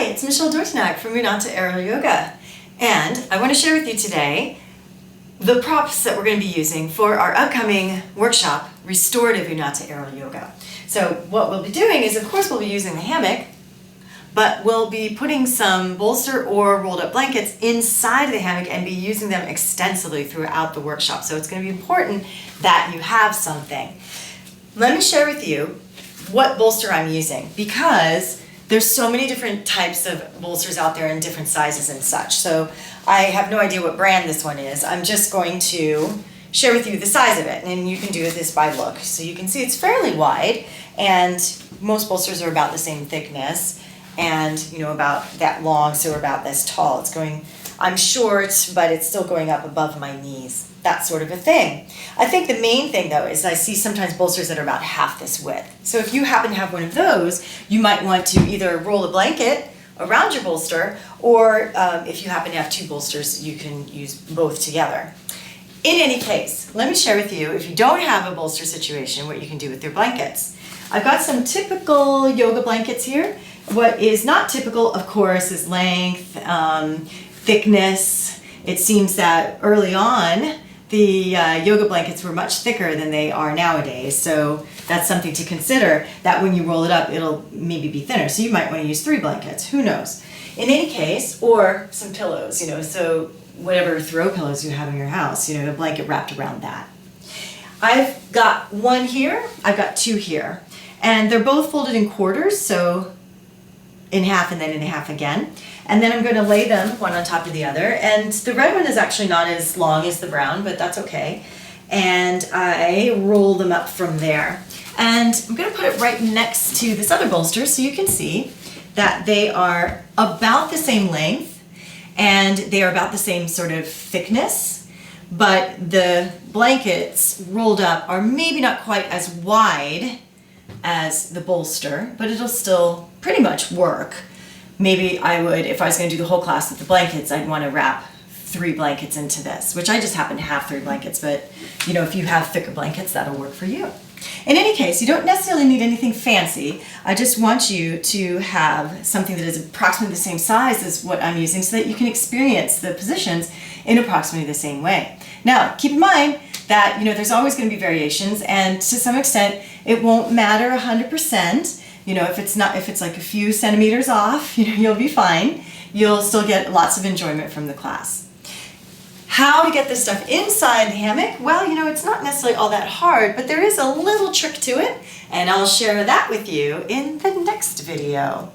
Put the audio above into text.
Hi, it's Michelle Dortinack from Unnata Aerial Yoga, and I want to share with you today the props that we're going to be using for our upcoming workshop, Restorative Unnata Aerial Yoga. So what we'll be doing is, of course, we'll be using the hammock, but we'll be putting some bolster or rolled up blankets inside of the hammock and be using them extensively throughout the workshop. So it's going to be important that you have something. Let me share with you what bolster I'm using, because there's so many different types of bolsters out there in different sizes and such. So I have no idea what brand this one is. I'm just going to share with you the size of it, and you can do this by look. So you can see it's fairly wide, and most bolsters are about the same thickness and about that long, so about this tall. I'm short, but it's still going up above my knees, that sort of a thing. I think the main thing though is I see sometimes bolsters that are about half this width. So if you happen to have one of those, you might want to either roll a blanket around your bolster, or if you happen to have two bolsters, you can use both together. In any case, let me share with you, if you don't have a bolster situation, what you can do with your blankets. I've got some typical yoga blankets here. What is not typical, of course, is length, thickness. It seems that early on, the yoga blankets were much thicker than they are nowadays, so that's something to consider, that when you roll it up, it'll maybe be thinner. So you might want to use 3 blankets, who knows. In any case, or some pillows, so whatever throw pillows you have in your house, a blanket wrapped around that. I've got one here, I've got 2 here, and they're both folded in quarters, so in half and then in half again. And then I'm going to lay them one on top of the other. And the red one is actually not as long as the brown, but that's okay. And I roll them up from there. And I'm going to put it right next to this other bolster so you can see that they are about the same length and they are about the same sort of thickness, but the blankets rolled up are maybe not quite as wide as the bolster, but it'll still pretty much work. Maybe I would, if I was going to do the whole class with the blankets, I'd want to wrap 3 blankets into this, which I just happen to have 3 blankets, but if you have thicker blankets, that'll work for you. In any case, you don't necessarily need anything fancy. I just want you to have something that is approximately the same size as what I'm using so that you can experience the positions in approximately the same way. Now, keep in mind that there's always going to be variations, and to some extent it won't matter 100%. If it's like a few centimeters off, you'll be fine. You'll still get lots of enjoyment from the class. How to get this stuff inside the hammock? Well, it's not necessarily all that hard, but there is a little trick to it, and I'll share that with you in the next video.